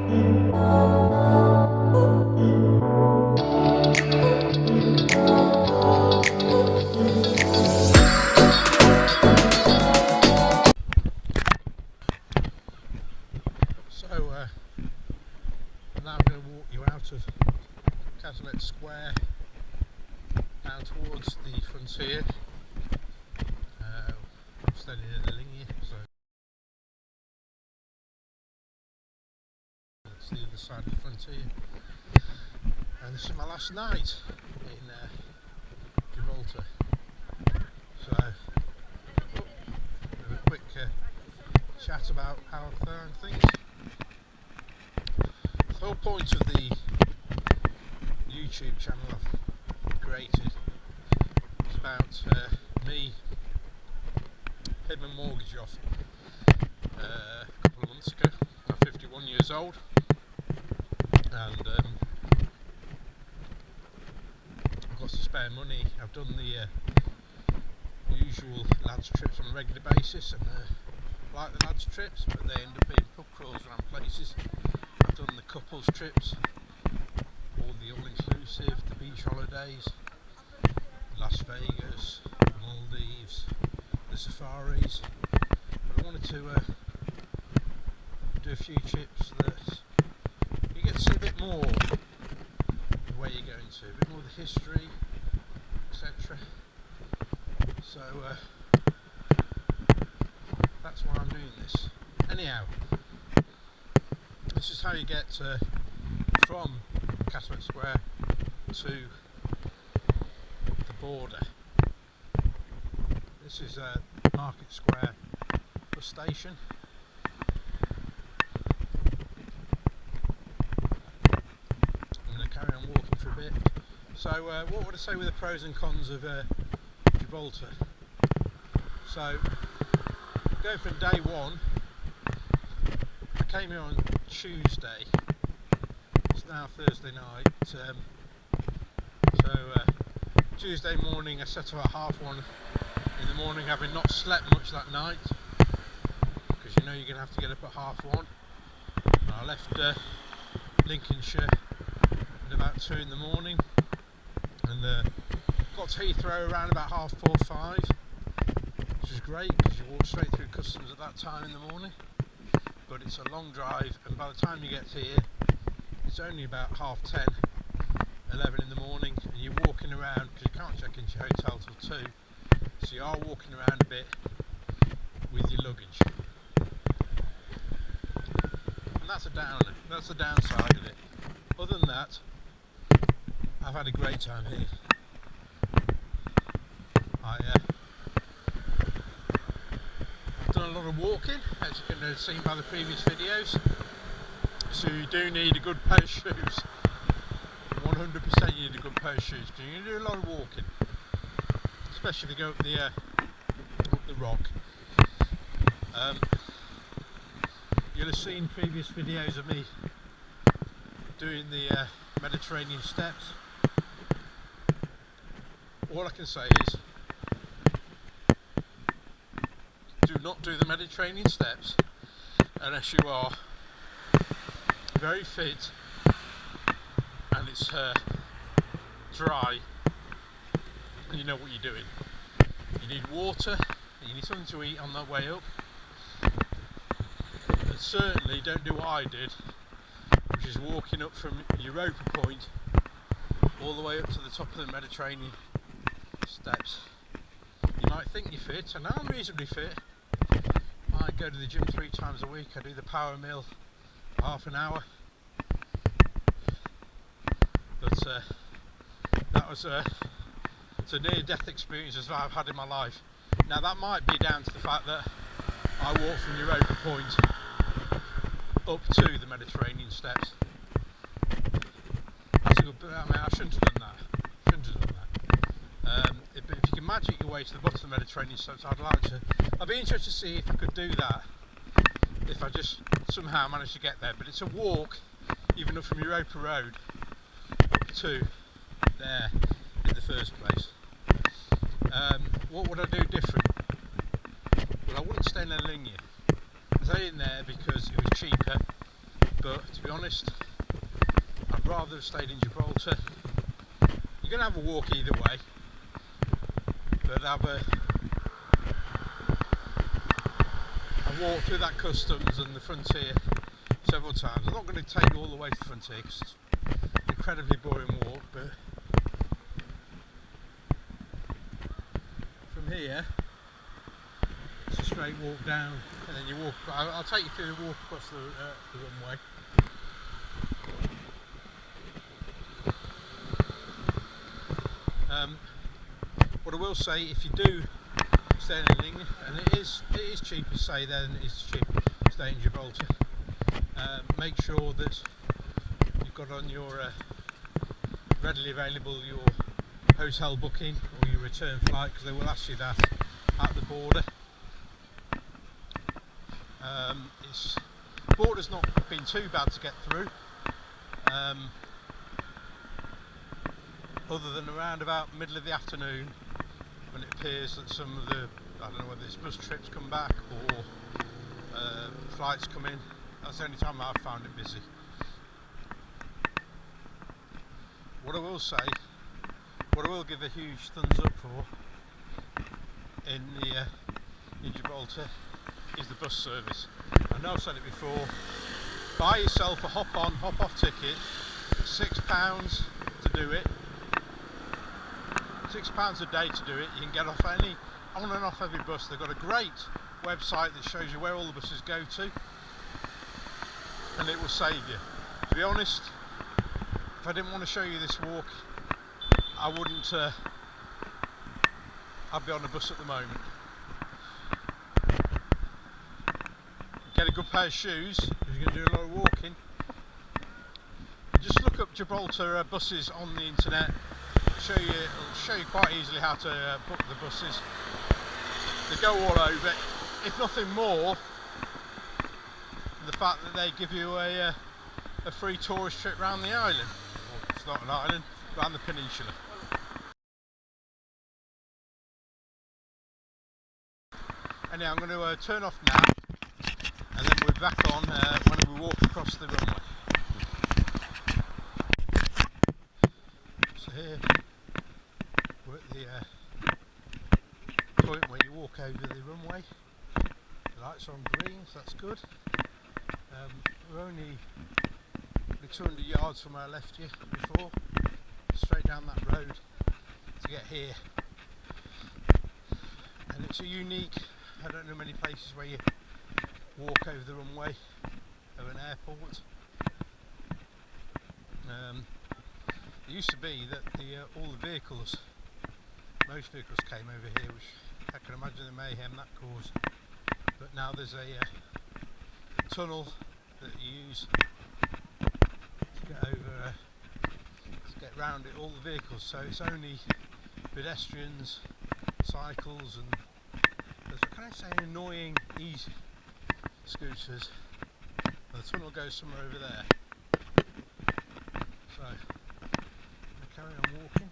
Now I'm going to walk you out of Castmates Square down towards the frontier. I'm staying in Linea, so it's the other side of the frontier. And this is my last night in Gibraltar. So, have a quick chat about how I found things. The whole point of the YouTube channel I've created is about me paid my mortgage off a couple of months ago. I'm 51 years old, and I've got some spare money. I've done the usual lads trips on a regular basis, and I like the lads trips, but they end up being pub crawls around places. I've done the couples trips, all the all-inclusive, the beach holidays, Las Vegas, Maldives, the safaris. But I wanted to do a few trips that you get to see a bit more of where you're going to, a bit more of the history, etc. So that's why I'm doing this. Anyhow, this is how you get from Castmates Square to the border. This is Market Square bus station. I'm going to carry on walking for a bit. So what would I say with the pros and cons of Gibraltar? So going from day one, I came here on Tuesday. It's now Thursday night. Tuesday morning I set up at 1:30 in the morning, having not slept much that night, because you know you're going to have to get up at 1:30. And I left Lincolnshire at about 2 in the morning, and got to Heathrow around about 4:30, 5, which was great because you walk straight through customs at that time in the morning. But it's a long drive, and by the time you get here it's only about 10:30, 11 in the morning, and you're walking around because you can't check into your hotel till 2, so you are walking around a bit with your luggage, and that's a downer. That's the downside of it. Other than that, I've had a great time here. I've done a lot of walking, as you can have seen by the previous videos, so you do need a good pair of shoes. 100% you need a good pair of shoes, because you're going to do a lot of walking, especially if you go up the rock. You'll have seen previous videos of me doing the Mediterranean steps. All I can say is, do not do the Mediterranean steps unless you are very fit and it's dry and you know what you're doing. You need water, and you need something to eat on that way up, and certainly don't do what I did, which is walking up from Europa Point all the way up to the top of the Mediterranean steps. You might think you're fit, and I'm reasonably fit. I go to the gym 3 times a week. I do the power meal for half an hour, but that was it's a near-death experience as I've had in my life. Now that might be down to the fact that I walked from Europa Point up to the Mediterranean steps. That's a good bit. I mean, I shouldn't have done that. If you can magic your way to the bottom of the Mediterranean steps, I'd be interested to see if I could do that, if I just somehow managed to get there. But it's a walk, even up from Europa Road up to there in the first place. What would I do different? Well, I wouldn't stay in Linea. I stayed in there because it was cheaper, but to be honest, I'd rather have stayed in Gibraltar. You're going to have a walk either way, but have a walk through that customs and the frontier several times. I'm not going to take you all the way to the frontier because it's an incredibly boring walk, but from here it's a straight walk down, and then you walk. I'll take you through the walk across the runway. What I will say, if you do stay in Linea, and it is cheaper to stay there than it is cheap to stay in Gibraltar, make sure that you've got on your readily available your hotel booking or your return flight, because they will ask you that at the border. The border's not been too bad to get through, other than around about middle of the afternoon, when it appears that some of the, I don't know whether it's bus trips come back or flights come in. That's the only time I've found it busy. What I will say, what I will give a huge thumbs up for in Gibraltar is the bus service. I know I've said it before, buy yourself a hop on, hop off ticket, £6 to do it. £6 a day to do it. You can get off any, on and off every bus. They've got a great website that shows you where all the buses go to, and it will save you. To be honest, if I didn't want to show you this walk, I wouldn't. I'd be on a bus at the moment. Get a good pair of shoes if you're going to do a lot of walking. Just look up Gibraltar buses on the internet. It'll show you quite easily how to book the buses. They go all over. If nothing more, the fact that they give you a free tourist trip around the island. Well, it's not an island, around the peninsula. Anyhow, I'm going to turn off now, and then we're back on when we walk across the runway. So here we're at the point where you walk over the runway. The lights are on green, so that's good. We're only 200 yards from where I left you before, straight down that road to get here. And it's a unique, I don't know many places where you walk over the runway of an airport. It used to be that all the vehicles, most vehicles came over here, which I can imagine the mayhem that caused. But now there's a tunnel that you use to get over, to get round it, all the vehicles. So it's only pedestrians, cycles, and there's, can I say, annoying easy scooters. And the tunnel goes somewhere over there. So carry on walking.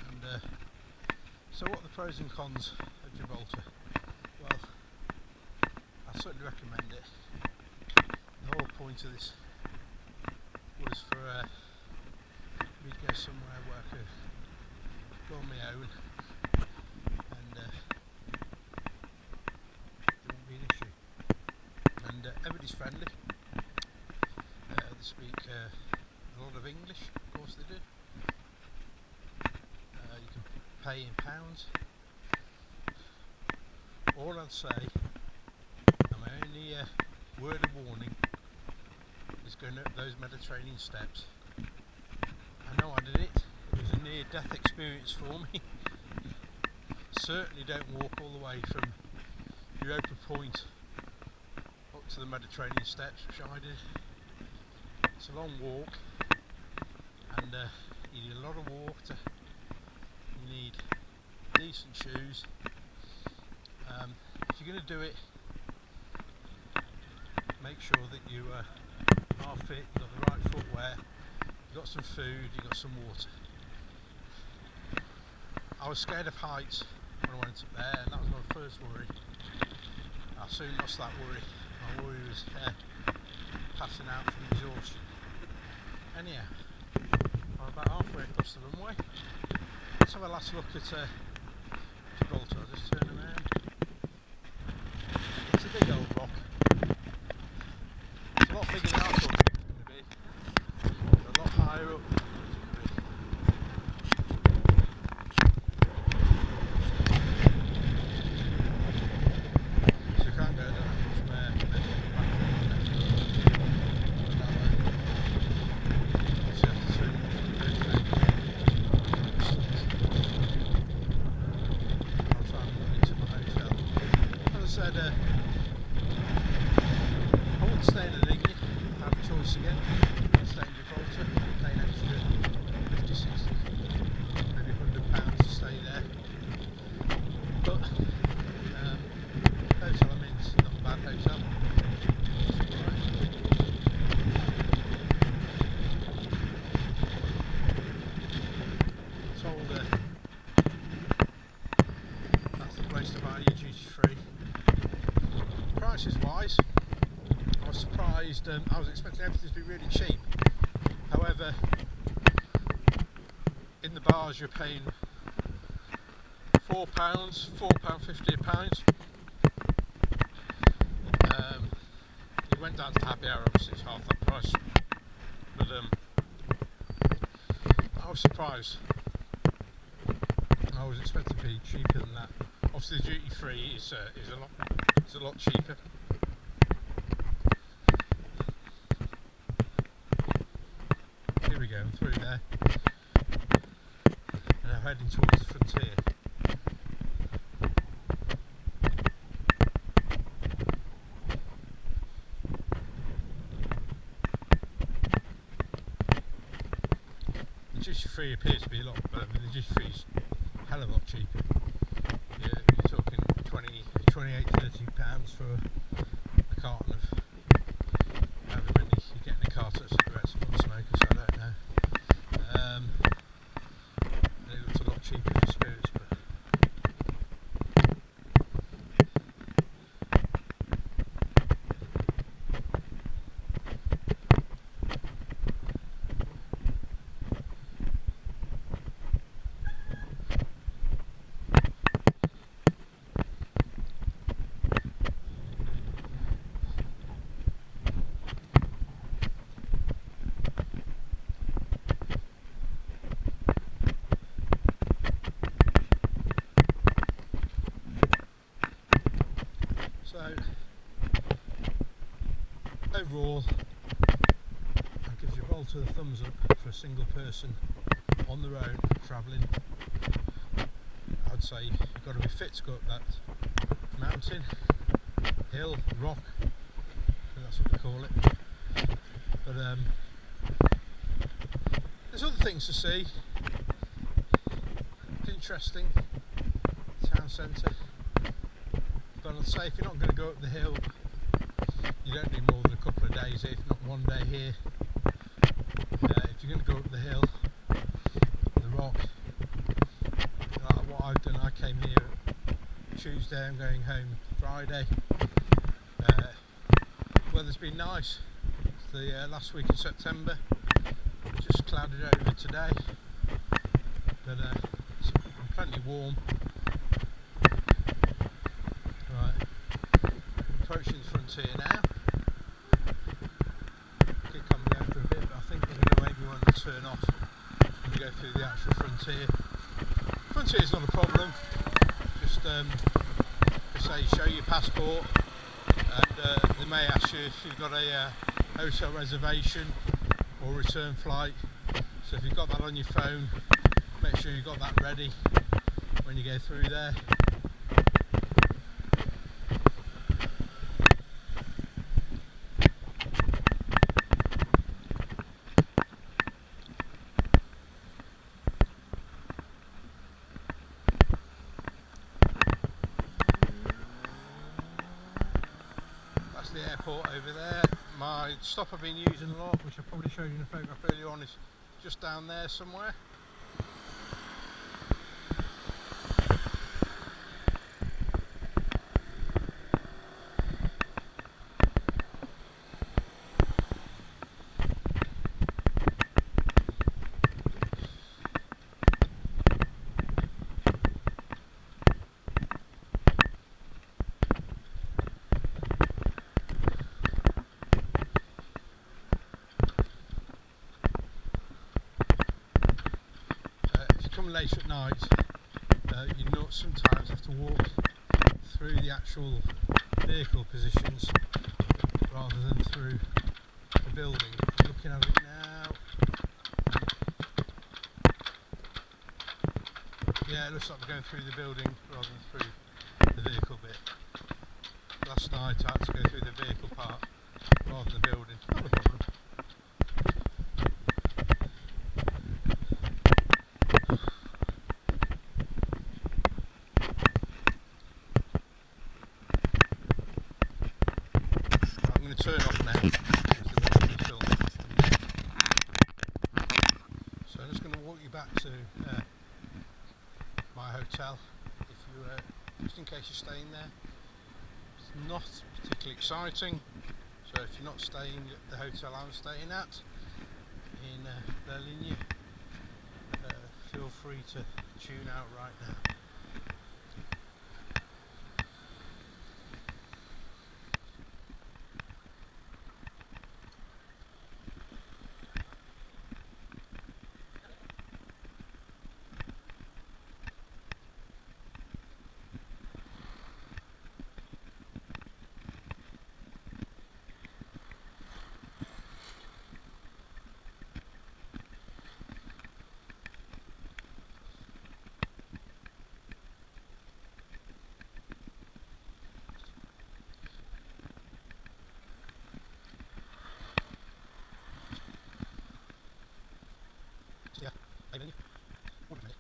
And so what are the pros and cons of Gibraltar? Well, I certainly recommend it. The whole point of this was for me to go somewhere where I could go on my own, and it won't be an issue. And everybody's friendly. They speak a lot of English, of course they do. You can pay in pounds. All I'd say, and my only word of warning, is going up those Mediterranean steps. I know I did it. It was a near-death experience for me. Certainly don't walk all the way from Europa Point up to the Mediterranean steps, which I did. It's a long walk, and you need a lot of water. You need decent shoes. If you're going to do it, make sure that you are fit, you've got the right footwear, you've got some food, you've got some water. I was scared of heights when I went up there, and that was one of was worried. I soon lost that worry. My worry was passing out from exhaustion. Anyhow, I'm about halfway across the runway. Let's have a last look at Gibraltar. I'll just turn around. It's a big old rock. It's a lot bigger than I thought it was going to be. A lot higher up. I wouldn't stay in Linea. I have a choice again. I'd stay in Gibraltar, pay an extra 50, 60, maybe £100 to stay there. But hotel I'm in is not a bad hotel. Told that's the place to buy your duty free. Prices wise, I was surprised. I was expecting everything to be really cheap. However, in the bars you're paying £4, £4.50 a pint. You went down to the happy hour, obviously it's half that price. But I was surprised. I was expecting to be cheaper than that. Obviously, the duty free is a lot cheaper. Here we go, I'm through there, and I'm heading towards the frontier. The duty free appears to be a lot, but I mean, the duty free is a hell of a lot cheaper. You're talking 28, £30 for a carton of however many you get in a carton of cigarettes. I'm not a smoker, so I don't know. It looks a lot cheaper for spirits, but so overall, I'll give Gibraltar the thumbs up for a single person on the road travelling. I'd say you've got to be fit to go up that mountain, hill, rock, I think that's what they call it. But there's other things to see. It's interesting, town centre. But I'd say if you're not going to go up the hill, you don't need more than a couple of days, if not one day here. If you're going to go up the hill, the rock, like what I've done, I came here Tuesday, I'm going home Friday. Weather's been nice. It's the last week in September, just clouded over today, but it's plenty warm. Approaching the frontier now. Keep coming down for a bit, but I think we're going to maybe want to turn off when we go through the actual frontier. Frontier is not a problem. Just say show your passport, and they may ask you if you've got a hotel reservation or return flight. So if you've got that on your phone, make sure you've got that ready when you go through there. The airport over there. My stop I've been using a lot, which I probably showed you in a photograph earlier on, is just down there somewhere. later at night, you not sometimes have to walk through the actual vehicle positions rather than through the building. I'm looking at it now. Yeah, it looks like we're going through the building rather than through the vehicle bit. Last night I had to go through the vehicle part rather than the building. Not a problem. I'm going to turn off now because the way I'm filming. So I'm just going to walk you back to my hotel. If you, just in case you're staying there, it's not particularly exciting. So if you're not staying at the hotel I'm staying at in Linea, feel free to tune out right now. Yeah, hey, Linea. One minute.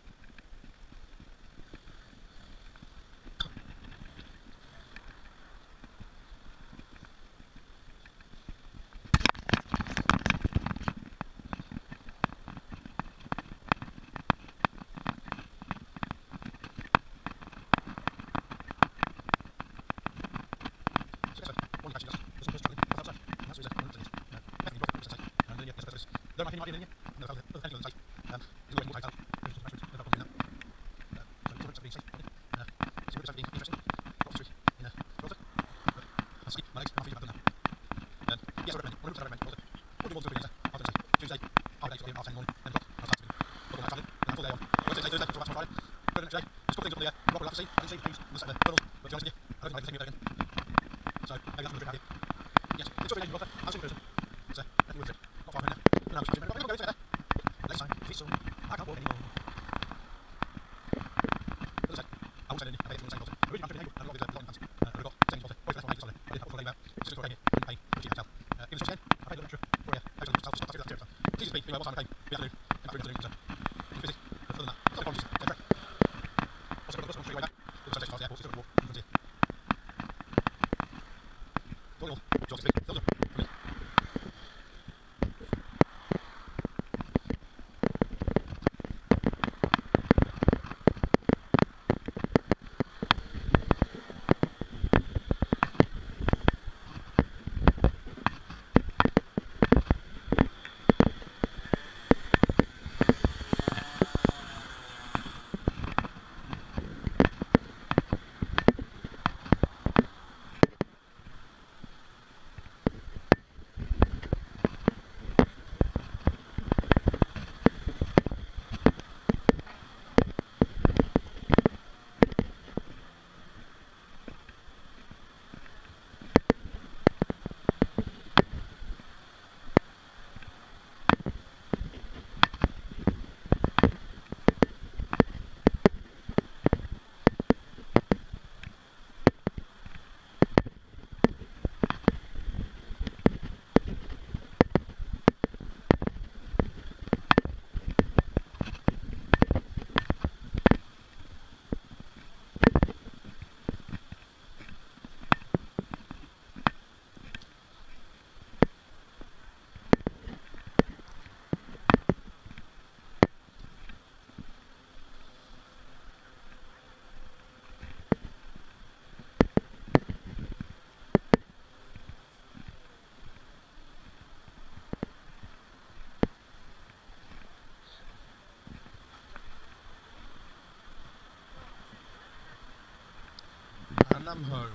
And I'm home.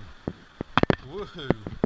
Woohoo!